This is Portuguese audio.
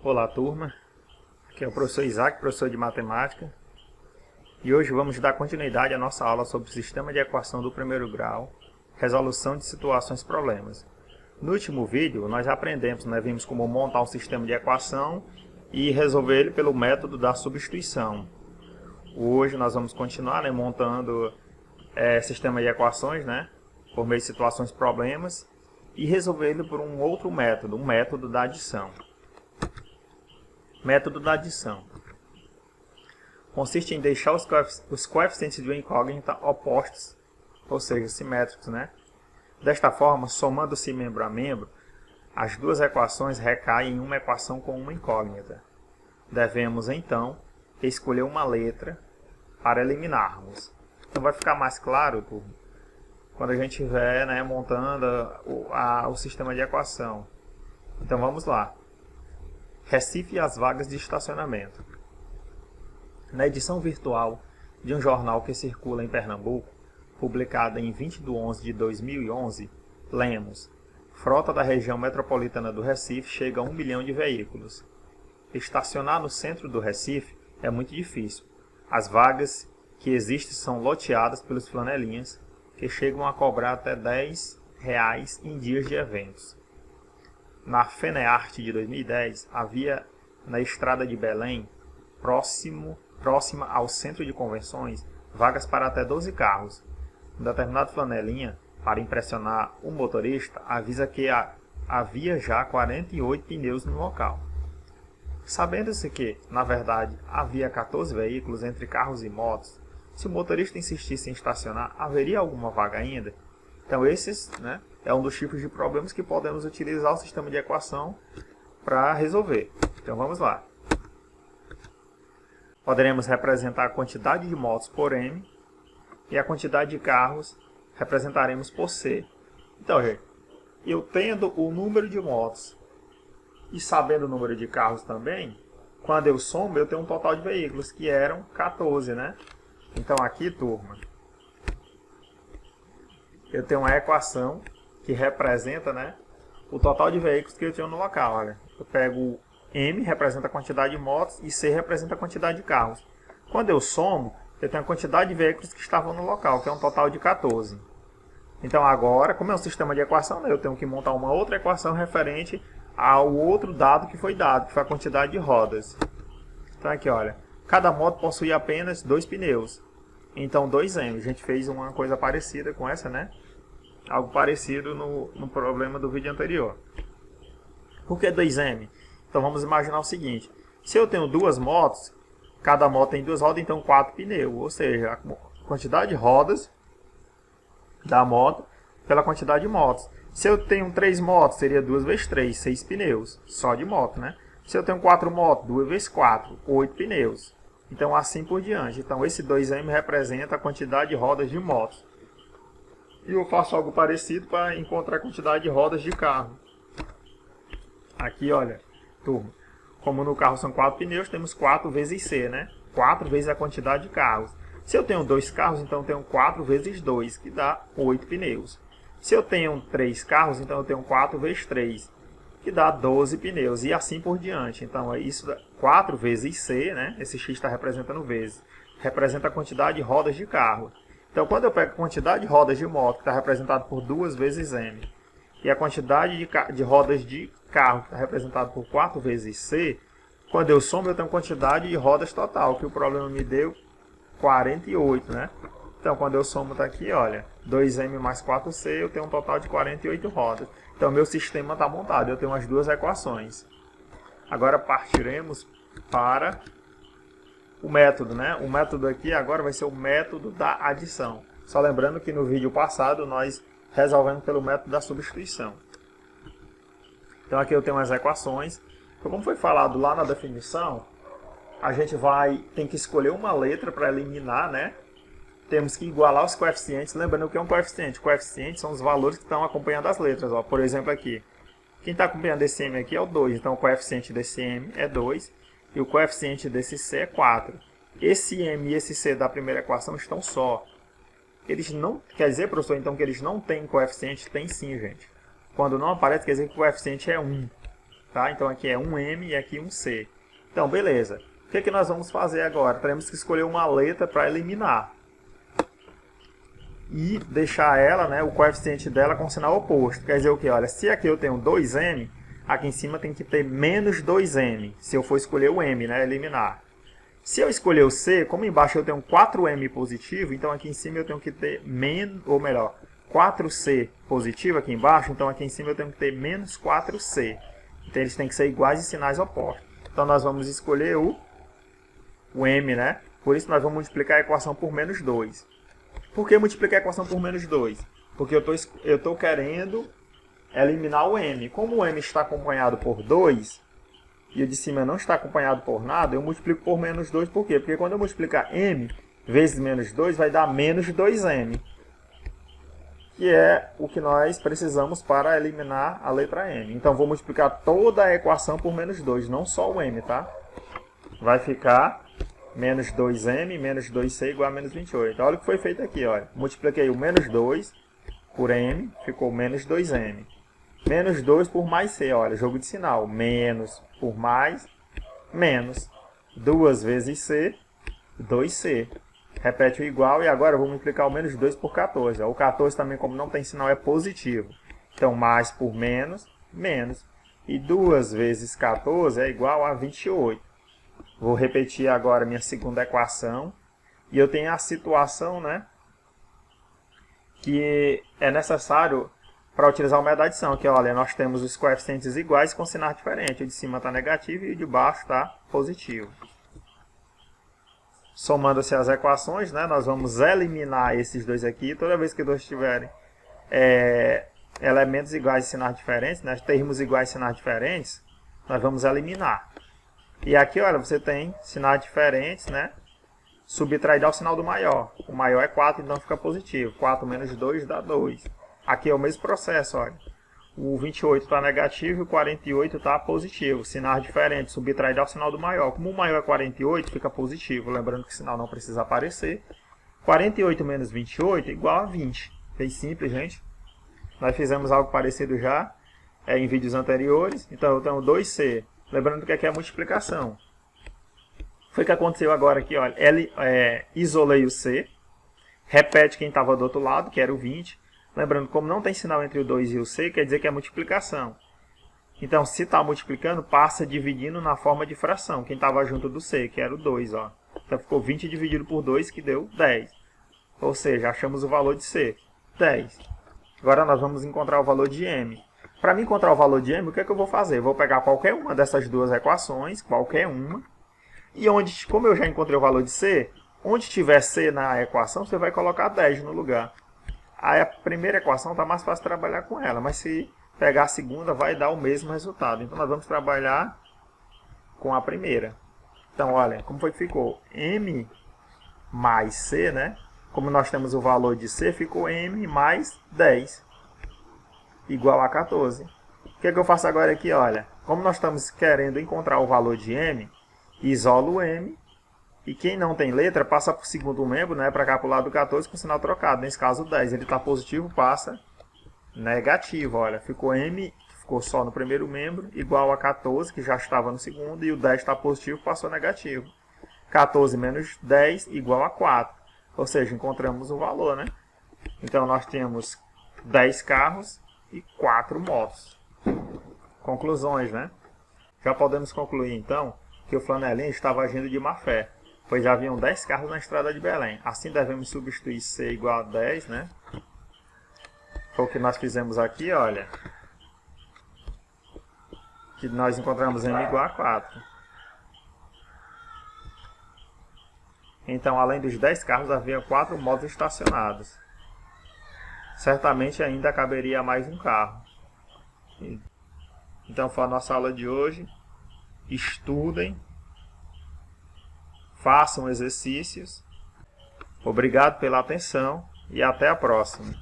Olá, turma. Aqui é o professor Isaac, professor de matemática. E hoje vamos dar continuidade à nossa aula sobre o sistema de equação do primeiro grau, resolução de situações e problemas. No último vídeo, nós aprendemos, vimos como montar um sistema de equação e resolver ele pelo método da substituição. Hoje nós vamos continuar montando sistema de equações, por meio de situações e problemas, e resolver ele por um outro método, um método da adição. Método da adição consiste em deixar os coeficientes de uma incógnita opostos, ou seja, simétricos. Desta forma, somando-se membro a membro, as duas equações recaem em uma equação com uma incógnita. Devemos, então, escolher uma letra para eliminarmos. Então vai ficar mais claro, turma, quando a gente estiver montando o sistema de equação. Então vamos lá. Recife e as vagas de estacionamento. Na edição virtual de um jornal que circula em Pernambuco, publicada em 20 de 11 de 2011, lemos: frota da região metropolitana do Recife chega a 1 milhão de veículos. Estacionar no centro do Recife é muito difícil. As vagas que existem são loteadas pelos flanelinhas, que chegam a cobrar até R$10 em dias de eventos. Na FENEARTE de 2010, havia na estrada de Belém, próxima ao centro de convenções, vagas para até 12 carros. Um determinado flanelinha, para impressionar o motorista, avisa que havia já 48 pneus no local. Sabendo-se que, na verdade, havia 14 veículos entre carros e motos, se o motorista insistisse em estacionar, haveria alguma vaga ainda? Então esses é um dos tipos de problemas que podemos utilizar o sistema de equação para resolver. Então vamos lá. Poderemos representar a quantidade de motos por M e a quantidade de carros representaremos por C. Então, gente, eu tendo o número de motos e sabendo o número de carros também, quando eu somo, eu tenho um total de veículos, que eram 14, Então aqui, turma, eu tenho uma equação que representa o total de veículos que eu tenho no local. Olha, eu pego M, representa a quantidade de motos, e C representa a quantidade de carros. Quando eu somo, eu tenho a quantidade de veículos que estavam no local, que é um total de 14. Então agora, como é um sistema de equação, eu tenho que montar uma outra equação referente ao outro dado que foi dado, que foi a quantidade de rodas. Então aqui, olha, cada moto possui apenas 2 pneus. Então 2M, a gente fez uma coisa parecida com essa, Algo parecido no problema do vídeo anterior. Por que 2M? Então vamos imaginar o seguinte: se eu tenho duas motos, cada moto tem 2 rodas, então 4 pneus. Ou seja, a quantidade de rodas da moto pela quantidade de motos. Se eu tenho 3 motos, seria 2 vezes 3, 6 pneus, só de moto, Se eu tenho 4 motos, 2 vezes 4, 8 pneus. Então assim por diante. Então esse 2M representa a quantidade de rodas de motos. E eu faço algo parecido para encontrar a quantidade de rodas de carro. Aqui, olha, turma, como no carro são 4 pneus, temos 4 vezes C, 4 vezes a quantidade de carros. Se eu tenho 2 carros, então eu tenho 4 vezes 2, que dá 8 pneus. Se eu tenho 3 carros, então eu tenho 4 vezes 3, que dá 12 pneus. E assim por diante. Então, isso 4 vezes C, esse X está representando vezes, representa a quantidade de rodas de carro. Então, quando eu pego a quantidade de rodas de moto, que está representada por 2 vezes M, e a quantidade de rodas de carro, que está representada por 4 vezes C, quando eu somo, eu tenho a quantidade de rodas total, que o problema me deu 48, Então, quando eu somo, está aqui, olha, 2M mais 4C, eu tenho um total de 48 rodas. Então, meu sistema está montado, eu tenho as duas equações. Agora, partiremos para o método, O método aqui agora vai ser o método da adição. Só lembrando que no vídeo passado nós resolvemos pelo método da substituição. Então aqui eu tenho as equações. Então, como foi falado lá na definição, a gente tem que escolher uma letra para eliminar, Temos que igualar os coeficientes. Lembrando o que é um coeficiente. Coeficientes são os valores que estão acompanhando as letras. Por exemplo, aqui. Quem está acompanhando esse M aqui é o 2. Então o coeficiente desse M é 2. E o coeficiente desse C é 4. Esse M e esse C da primeira equação estão só. Eles não, quer dizer, professor, então que eles não têm coeficiente? Tem sim, gente. Quando não aparece, quer dizer que o coeficiente é 1. tá? Então aqui é um M e aqui um C. Então, beleza. O que nós vamos fazer agora? Teremos que escolher uma letra para eliminar. E deixar ela, né, o coeficiente dela com sinal oposto. Quer dizer o que? Olha, se aqui eu tenho 2M, aqui em cima tem que ter menos 2M. Se eu for escolher o M, né, eliminar. Se eu escolher o C, como embaixo eu tenho 4M positivo, então aqui em cima eu tenho que ter menos, ou melhor, 4C positivo aqui embaixo, então aqui em cima eu tenho que ter menos 4C. Então eles têm que ser iguais em sinais opostos. Então nós vamos escolher o M, né? Por isso nós vamos multiplicar a equação por menos 2. Por que multiplicar a equação por menos 2? Porque eu estou querendo eliminar o M. Como o M está acompanhado por 2, e o de cima não está acompanhado por nada, eu multiplico por menos 2. Por quê? Porque quando eu multiplicar M vezes menos 2, vai dar menos 2M. Que é o que nós precisamos para eliminar a letra M. Então, vou multiplicar toda a equação por menos 2, não só o M, tá? Vai ficar menos 2M, menos 2C igual a menos 28. Olha o que foi feito aqui, olha. Multipliquei o menos 2 por M, ficou menos 2M. Menos 2 por mais C, olha, jogo de sinal. Menos por mais, menos. 2 vezes C, 2C. Repete o igual e agora eu vou multiplicar o menos 2 por 14. O 14 também, como não tem sinal, é positivo. Então, mais por menos, menos. E 2 vezes 14 é igual a 28. Vou repetir agora minha segunda equação. E eu tenho a situação, né, que é necessário para utilizar o método de adição. Aqui, olha, nós temos os coeficientes iguais com sinal diferente. O de cima está negativo e o de baixo está positivo. Somando-se as equações, né, nós vamos eliminar esses dois aqui. Toda vez que dois tiverem elementos iguais e sinais diferentes, né, termos iguais e sinais diferentes, nós vamos eliminar. E aqui, olha, você tem sinais diferentes, né? Subtraído ao sinal do maior. O maior é 4, então fica positivo. 4 menos 2 dá 2. Aqui é o mesmo processo, olha. O 28 está negativo e o 48 está positivo. Sinais diferentes, subtraído ao sinal do maior. Como o maior é 48, fica positivo. Lembrando que o sinal não precisa aparecer. 48 menos 28 é igual a 20. Bem simples, gente. Nós fizemos algo parecido já em vídeos anteriores. Então eu tenho 2C. Lembrando que aqui é a multiplicação. Foi o que aconteceu agora aqui, olha. Isolei o C. Repete quem estava do outro lado, que era o 20. Lembrando, como não tem sinal entre o 2 e o C, quer dizer que é multiplicação. Então, se está multiplicando, passa dividindo na forma de fração. Quem estava junto do C, que era o 2, ó. Então, ficou 20 dividido por 2, que deu 10. Ou seja, achamos o valor de C, 10. Agora, nós vamos encontrar o valor de M. Para mim encontrar o valor de M, o que é que eu vou fazer? Eu vou pegar qualquer uma dessas duas equações, qualquer uma. E como eu já encontrei o valor de C, onde tiver C na equação, você vai colocar 10 no lugar. Aí a primeira equação está mais fácil trabalhar com ela, mas se pegar a segunda vai dar o mesmo resultado. Então nós vamos trabalhar com a primeira. Então olha, como foi que ficou? M mais C, né? Como nós temos o valor de C, ficou M mais 10, igual a 14. O que é que eu faço agora aqui? Olha, como nós estamos querendo encontrar o valor de M, isolo o M. E quem não tem letra, passa para o segundo membro, né, para cá para o lado do 14 com sinal trocado. Nesse caso, o 10. Ele está positivo, passa negativo. Olha, ficou M, ficou só no primeiro membro, igual a 14, que já estava no segundo. E o 10 está positivo, passou negativo. 14 menos 10, igual a 4. Ou seja, encontramos o valor, né? Então, nós temos 10 carros e 4 motos. Conclusões, né? Já podemos concluir, então, que o flanelinha estava agindo de má fé, pois já haviam 10 carros na estrada de Belém. Assim devemos substituir C igual a 10, né? Foi o que nós fizemos aqui, olha. Que nós encontramos M igual a 4. Então, além dos 10 carros, havia 4 motos estacionados. Certamente ainda caberia mais um carro. Então, foi a nossa aula de hoje. Estudem. Façam exercícios. Obrigado pela atenção e até a próxima.